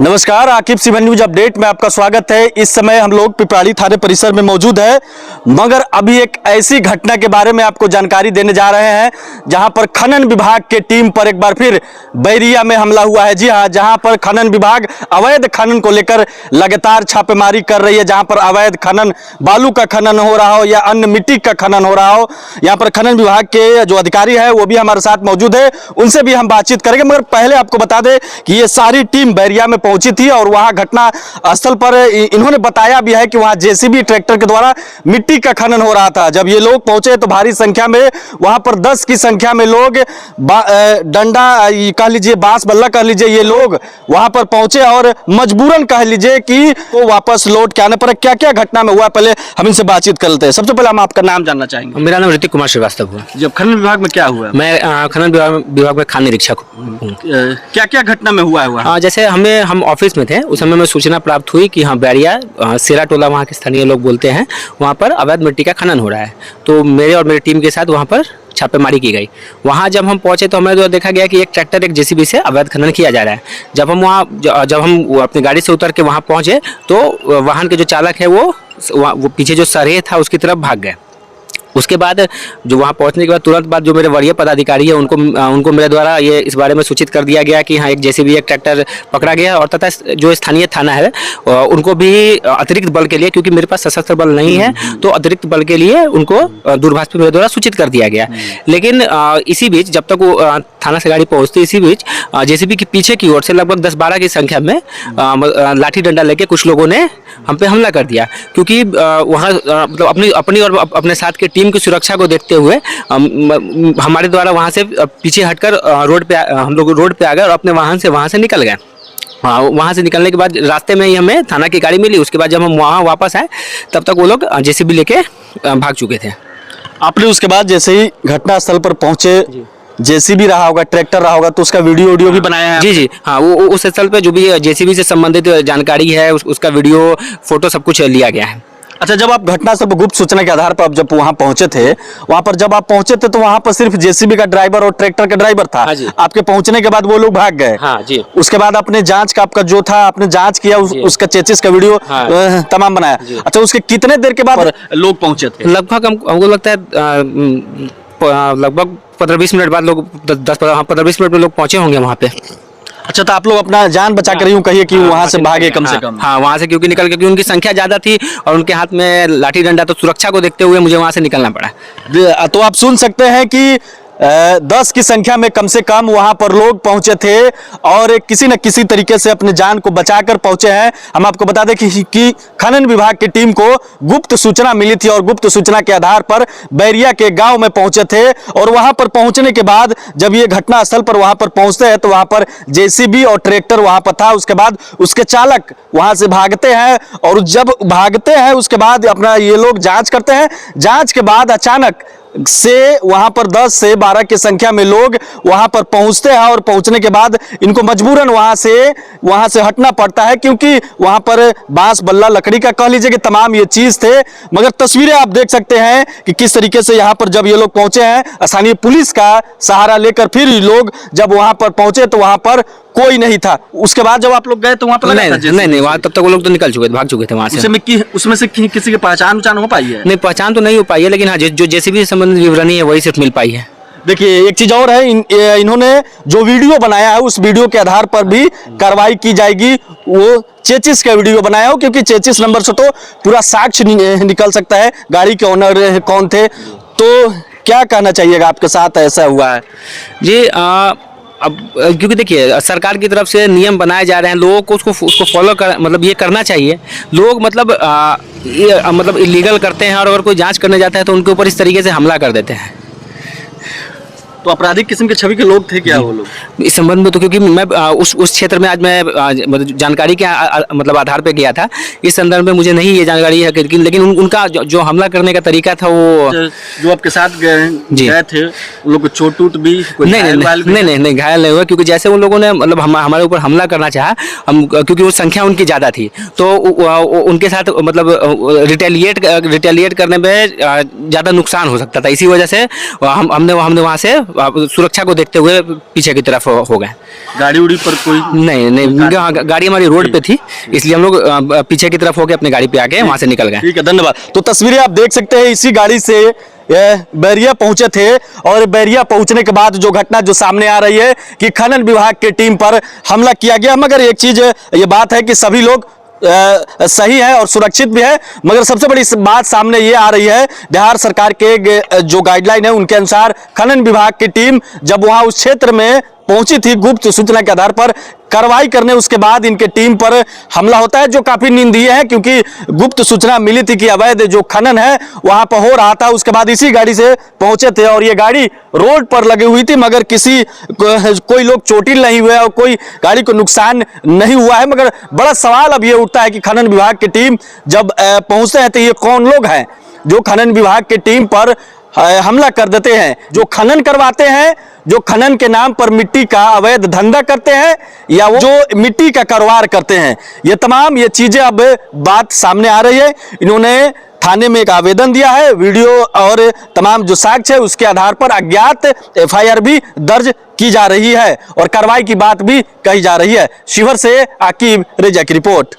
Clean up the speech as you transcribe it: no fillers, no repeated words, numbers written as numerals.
नमस्कार, आकिब सीवन news update में आपका स्वागत है। इस समय हम लोग पिपराड़ी थाने परिसर में मौजूद है, मगर अभी एक ऐसी घटना के बारे में आपको जानकारी देने जा रहे हैं जहां पर खनन विभाग के टीम पर एक बार फिर बैरिया में हमला हुआ है। जी हां, जहां पर खनन विभाग अवैध खनन को लेकर लगातार छापेमारी कर रही है। जहां पर अवैध खनन, बालू का खनन हो रहा हो या अन्य मिट्टी का खनन हो रहा हो, यहाँ पर खनन विभाग के जो अधिकारी है वो भी हमारे साथ मौजूद है, उनसे भी हम बातचीत करेंगे। मगर पहले आपको बता दें कि ये सारी टीम बैरिया में पहुंची थी और वहां घटना स्थल पर इन्होंने बताया भी है कि वहां जेसीबी ट्रैक्टर के द्वारा मिट्टी का खनन हो रहा था। जब ये लोग पहुंचे तो भारी संख्या में वहां पर 10 की संख्या में लोग डंडा कह लीजिए, बांस बल्ला कह लीजिए, ये लोग वहां पर पहुंचे और मजबूरन कह लीजिए कि वो वापस लौट के आने पर क्या क्या घटना में हुआ, पहले हम इनसे बातचीत कर लेते हैं। सबसे पहले हम आपका नाम जानना चाहेंगे। मेरा नाम ऋतिक कुमार श्रीवास्तव हुआ। जब खनन विभाग में क्या हुआ? मैं खनन विभाग में खान निरीक्षक हूँ। क्या क्या घटना में हुआ है? जैसे हम ऑफिस में थे, उस समय में सूचना प्राप्त हुई कि हाँ बैरिया सेरा टोला वहाँ के स्थानीय लोग बोलते हैं, वहाँ पर अवैध मिट्टी का खनन हो रहा है। तो मेरे और मेरी टीम के साथ वहाँ पर छापेमारी की गई। वहाँ जब हम पहुँचे तो हमें देखा गया कि एक ट्रैक्टर एक जेसीबी से अवैध खनन किया जा रहा है। जब हम अपनी गाड़ी से उतर के वहाँ पहुँचे तो वाहन के जो चालक है वो पीछे जो सरेह था उसकी तरफ भाग गए। उसके बाद जो वहाँ पहुँचने के बाद तुरंत बाद जो मेरे वरीय पदाधिकारी है उनको मेरे द्वारा ये इस बारे में सूचित कर दिया गया कि हाँ एक जेसीबी एक ट्रैक्टर पकड़ा गया और तथा जो स्थानीय थाना है उनको भी अतिरिक्त बल के लिए, क्योंकि मेरे पास सशस्त्र बल नहीं है, तो अतिरिक्त बल के लिए उनको दूरभाष पे मेरे द्वारा सूचित कर दिया गया। लेकिन इसी बीच जब तक वो थाना से गाड़ी पहुँचती, इसी बीच जेसीबी के पीछे की ओर से लगभग 10-12 की संख्या में लाठी डंडा लेके कुछ लोगों ने हम पे हमला कर दिया। क्योंकि वहाँ मतलब अपनी और अपने साथ के टीम की सुरक्षा को देखते हुए हमारे द्वारा वहाँ से पीछे हटकर हम लोग रोड पे आ गए और अपने वाहन से वहाँ से निकल गए। वहाँ से निकलने के बाद रास्ते में ही हमें थाना की गाड़ी मिली। उसके बाद जब हम वहाँ वापस आए तब तक वो लोग जेसीबी लेके भाग चुके थे। आपने उसके बाद जैसे ही घटना स्थल पर पहुंचे, जेसीबी रहा होगा, ट्रैक्टर रहा होगा, तो उसका वीडियो भी बनाया है? जी हाँ, वो उस स्थल पे जो भी जेसीबी से संबंधित जानकारी है उसका वीडियो, फोटो सब कुछ लिया गया है। अच्छा, जब आप घटना स्थल पर गुप्त सूचना के आधार पर जब वहां पहुंचे थे, वहां पर जब आप पहुंचे थे तो वहां पर सिर्फ जेसीबी का ड्राइवर और ट्रैक्टर का ड्राइवर था। आपके पहुंचने के बाद वो लोग भाग गए। हाँ जी। उसके बाद आपने जांच का, आपका जो था आपने जांच किया, उसका चेचिस का वीडियो तमाम बनाया। अच्छा, उसके कितने देर के बाद लोग पहुंचे थे? लगभग हमको लगता है लगभग 15-20 मिनट बाद लोग 15-20 मिनट में लोग पहुंचे होंगे वहाँ पे। अच्छा, तो आप लोग अपना जान बचा कर यूं कहिए कि वहां से भागे कम से कम? हाँ, वहां से क्योंकि निकल, क्योंकि उनकी संख्या ज्यादा थी और उनके हाथ में लाठी डंडा, तो सुरक्षा को देखते हुए मुझे वहां से निकलना पड़ा। तो आप सुन सकते हैं कि 10 की संख्या में कम से कम वहां पर लोग पहुंचे थे और किसी न किसी तरीके से अपने जान को बचाकर पहुंचे हैं। हम आपको बता दें कि खनन विभाग की टीम को गुप्त सूचना मिली थी और गुप्त सूचना के आधार पर बैरिया के गांव में पहुंचे थे। और वहां पर पहुंचने के बाद जब ये घटना स्थल पर वहां पर पहुंचते हैं तो वहां पर जेसीबी और ट्रैक्टर वहां पर था। उसके बाद उसके चालक वहां से भागते हैं और जब भागते हैं उसके बाद अपना ये लोग जांच करते हैं। जांच के बाद अचानक से वहां पर 10 से 12 की संख्या में लोग वहां पर पहुंचते हैं और पहुंचने के बाद इनको मजबूरन वहां से हटना पड़ता है, क्योंकि वहां पर बांस बल्ला, लकड़ी का कह लीजिए कि तमाम ये चीज थे। मगर तस्वीरें आप देख सकते हैं कि किस तरीके से यहां पर जब ये लोग पहुंचे हैं, स्थानीय पुलिस का सहारा लेकर फिर लोग जब वहां पर पहुंचे तो वहां पर कोई नहीं था। उसके बाद जब आप लोग गए तो वहां पर नहीं, वहां तब तक वो लोग तो निकल चुके थे, भाग चुके थे वहां से। उसमें से किसी की पहचान हो पाई है? नहीं, पहचान तो नहीं हो पाई है, लेकिन हाँ जो जेसीबी से संबंधित विवरणी है वही सिर्फ मिल पाई है। देखिए, एक चीज और है, इन्होंने जो वीडियो बनाया है उस वीडियो के आधार पर भी कार्रवाई की जाएगी। वो चेचिस का वीडियो बनाया हो, क्योंकि चेचिस नंबर से तो पूरा साक्ष्य निकल सकता है गाड़ी के ओनर कौन थे। तो क्या कहना चाहिएगा, आपके साथ ऐसा हुआ है? जी, अब क्योंकि देखिए सरकार की तरफ से नियम बनाए जा रहे हैं, लोगों को उसको फॉलो कर, मतलब ये करना चाहिए। लोग मतलब इलीगल करते हैं और अगर कोई जांच करने जाता है तो उनके ऊपर इस तरीके से हमला कर देते हैं। तो आपराधिक किस्म के छवि के लोग थे क्या वो लोग इस संबंध में? तो क्योंकि मैं उस क्षेत्र में आज मैं मतलब जानकारी के मतलब आधार पे गया था, इस संदर्भ में मुझे नहीं ये जानकारी है, लेकिन उनका जो हमला करने का तरीका था वो जो आपके साथ गए थे उन लोग को चोट टूट भी? नहीं, घायल नहीं हुआ, क्योंकि जैसे उन लोगों ने मतलब हमारे ऊपर हमला करना चाहा, हम क्योंकि वो संख्या उनकी ज़्यादा थी तो उनके साथ मतलब रिटेलिएट करने में ज़्यादा नुकसान हो सकता था। इसी वजह से हमने वहाँ से सुरक्षा को देखते हुए पीछे की तरफ हो गए। गाड़ी उड़ी पर कोई नहीं, गाड़ी हमारी रोड पे थी, इसलिए हम लोग पीछे की तरफ होके अपने गाड़ी पे आके वहां से निकल गए। ठीक है, धन्यवाद। तो तस्वीरें आप देख सकते हैं, इसी गाड़ी से बैरिया पहुंचे थे और बैरिया पहुंचने के बाद जो घटना जो सामने आ रही है कि खनन विभाग की टीम पर हमला किया गया। मगर एक चीज ये बात है कि सभी लोग सही है और सुरक्षित भी है, मगर सबसे बड़ी बात सामने ये आ रही है, बिहार सरकार के जो गाइडलाइन है उनके अनुसार खनन विभाग की टीम जब वहां उस क्षेत्र में पहुंची थी गुप्त सूचना के आधार पर कार्रवाई करने, उसके बाद इनके टीम पर हमला होता है, जो काफी निंदनीय है क्योंकि गुप्त सूचना मिली थी कि अवैध जो खनन है वहां पर हो रहा था। उसके बाद इसी गाड़ी से पहुंचे थे और ये गाड़ी रोड पर लगी हुई थी, मगर कोई लोग चोटिल नहीं हुए और कोई गाड़ी को नुकसान नहीं हुआ है। मगर बड़ा सवाल अब ये उठता है कि खनन विभाग की टीम जब पहुंचते हैं तो ये कौन लोग हैं जो खनन विभाग की टीम पर हमला कर देते हैं, जो खनन करवाते हैं, जो खनन के नाम पर मिट्टी का अवैध धंधा करते हैं, या वो जो मिट्टी का कारोबार करते हैं। ये तमाम ये चीजें अब बात सामने आ रही है। इन्होंने थाने में एक आवेदन दिया है, वीडियो और तमाम जो साक्ष्य है उसके आधार पर अज्ञात एफआईआर भी दर्ज की जा रही है और कार्रवाई की बात भी कही जा रही है। शिवहर से आकिब रेजा की रिपोर्ट।